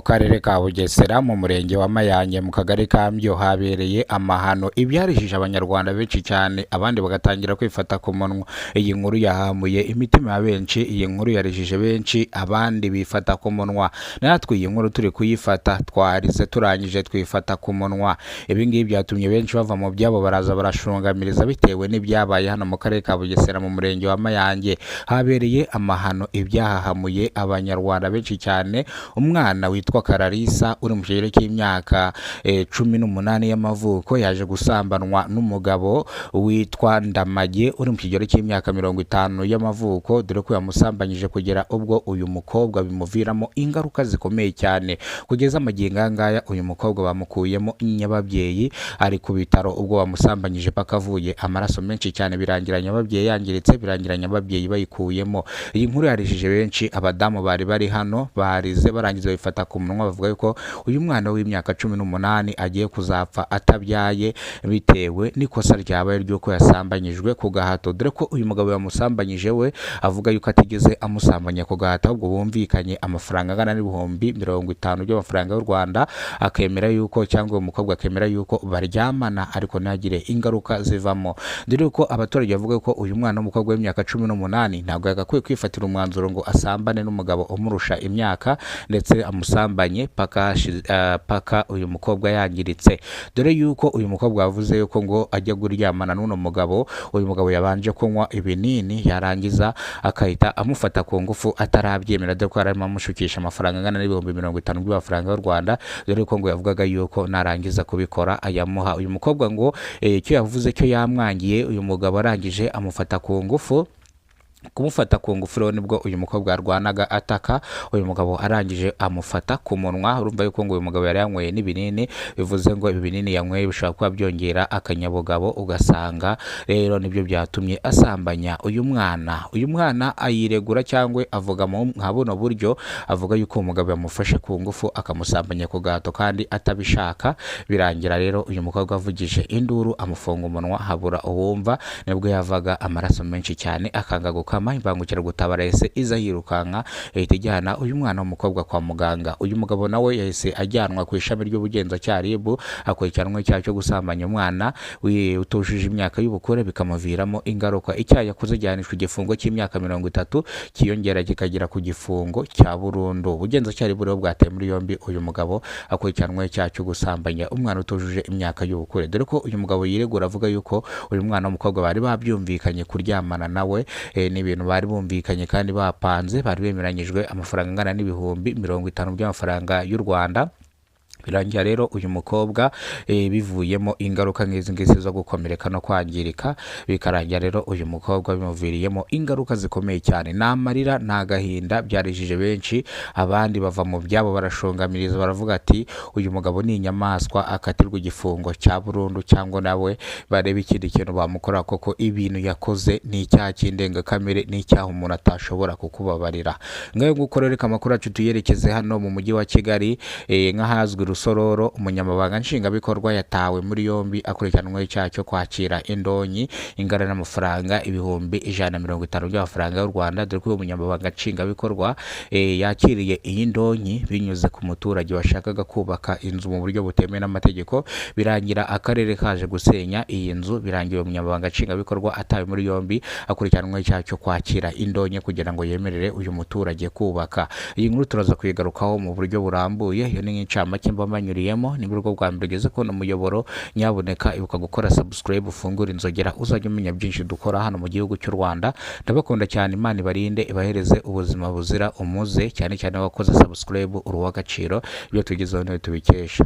karere ka Bugesera mu murenge wa Mayange mu kagari ka Mbyo habereye amahano ibyarishije abanyarwanda benshi cyane, abandi bagatangira kwifata ku munwa. Iyi nkuru yahamuye imitima ya benshi, iyi nkuru yarishije benshi, abandi bifata ku munwa. Natwe iyi nkuru turi kuyifata twarize turangije twifata ku munwa. Ibi ngibi byatumye benshi bava mu byabo baraza barashungamiriza bitewe n'ibyabaye hano mu karere ka Bugesera mu murenge wa Mayange. Habereye amahano ibyahahamuye abanyarwanda benshi cyane. Umwana witwa Kararisa uri mu kigero cy'imyaka 18 y'amavuko yaje gusambanwa n'umugabo witwa Ndamage uri mu kigero cy'imyaka 50 y'amavuko, dore ko yamusambanyije kugera ubwo uyu mukobwa bimuviramo ingaruka zikomeye cyane. Kugeza amagingo ngaya uyu mukobwa bamukuyemo nyababyeyi, ari ku bitaro ubwo bamusambanyije pakavuye amaraso menshi cyane, birangira nyababyeyi yangiritse, birangira nyababyeyi bayikuyemo. Iyi nkuru yarishije benshi, abadamu bari hano barize barangiza bifata ku munwa, bavuga yuko uyu mwana w'imyaka 18 agiye kuzapfa atabyaye bitewe n'ikosa ryabaye ry'uko yasambanyijwe ku gahato, dore ko uyu mugabo yamusambanyije we avuga yuko atigeze amusambanya ku gahato, ahubwo bumvikanye amafaranga angana n'ibihumbi 50 by'amafaranga y'u Rwanda, akemera yuko cyangwa uwo mukobwa akemera yuko baryamana ariko ntagire ingaruka zivamo. Dore ko abaturage bavuga ko uyu mwana w'umukobwa w'imyaka 18 ntabwo yagakwiye kwifatira umwanzuro ngo asambane n'umugabo umurusha imyaka ndetse amusambanye paka uyu mukobwa yangiritse, dore yuko uyu mukobwa yavuze yuko ngo ajya kuryamana n'uno mugabo. Uyu mugabo yabanje kunywa ibinini yarangiza akahita amufata ku ngufu atarabyemera, dore ko arimo amushukisha amafaranga angana n'ibihumbi 50 by'amafaranga y'u Rwanda, dore ko ngo yavugaga yuko narangiza kubikora ayamuha. Uyu mukobwa ngo icyo yavuze cyo yamwangiye, uyu mugabo arangije amufata ku ngufu. Kumufata ku ngufu rero nibwo uyu mukobwa yarwanaga ataka, uyu mugabo arangije amufata ku munwa. Urumva yuko ngo uyu mugabo yari yanyweye n'ibinini, bivuze ngo ibi binini yanyweye bishobora kuba byongera akanyabugabo, ugasanga rero nibyo byatumye asambanya uyu mwana. Uyu mwana ayiregura cyangwa avuga nka buno buryo, avuga yuko umugabo yamufashe ku ngufu akamusambanya ku gahato kandi atabishaka, birangira rero uyu mukobwa avugije induru amufunga umunwa habura uwumva, nibwo yavaga amaraso menshi cyane akanga kama imbangukiragutabara yahise iza yirukanka ihita ijyana uyu mwana w'umukobwa kwa muganga. Uyu mugabo nawe yahise ajyanwa ku ishami ry'ubugenzacyaha RIB, akurikiranwe icyaha cyo gusambanya umwana utujuje imyaka y'ubukure bikamuviramo ingaruka. Icyaha yakoze gihanishwa igifungo cy'imyaka 30 kiyongera kikagera ku gifungo cya burundu. Ubugenzacyaha RIB bwataye muri yombi uyu mugabo akurikiranwe icyaha cyo gusambanya umwana utujuje imyaka y'ubukure, dore ko uyu mugabo yiregura avuga yuko uyu mwana w'umukobwa bari babyumvikanye kuryamana nawe, ni ibintu bari bumvikanye kandi bapanze, bari bemeranyijwe amafaranga angana n'ibihumbi 50 by'amafaranga y'u Rwanda. Birangira rero uyu mukobwa bivuyemo ingaruka nk'izi ngizi zo gukomereka no kwangirika, bikarangira rero uyu mukobwa bimuviriyemo ingaruka zikomeye cyane. N'amarira n'agahinda byarijije benshi, abandi bava mu byabo barashongamiriza baravuga ati uyu mugabo ni inyamaswa akatirwa igifungo cya burundu, cyangwa nawe barebe ikindi kintu bamukora, koko ibintu yakoze ni icyaha cy'indengakamere, ni icyaha umuntu atashobora kukubabarira. Ngayo nguko rero amakuru yacu tuyerekeze hano mu mujyi wa Kigali, nk'ahazwi Rusororo. Umunyamabanga nshingwabikorwa yatawe muri yombi akurikiranweho icyaha cyo kwakira indonyi ingana n'amafaranga ibihumbi 150 by'amafaranga y'u Rwanda, dore ko uyu munyamabanga nshingwabikorwa yakiriye iyi ndonyi binyuze ku muturage washakaga kubaka inzu mu buryo butemewe n'amategeko, birangira akarere kaje gusenya iyi nzu, birangira umunyamabanga nshingwabikorwa atawe muri yombi akurikiranweho icyaha cyo kwakira indonyi kugira ngo yemerere uyu muturage kubaka. Iyi nkuru turaza kuyigarukaho mu buryo burambuye, iyo ni nk'incamake banyuriyemo. Ni bwo bwa mbere ugeze ko umuyoboro, nyaboneka ibuka gukora subscribe, ufungura inzogera uzajya umenya byinshi dukora hano mu gihugu cy'u Rwanda. Ndabakunda cyane, Imana ibarinde ibahereze ubuzima buzira umuze, cyane cyane wakoze subscribe uri uw'agaciro, ibyo tugezeho niwe tubikesha.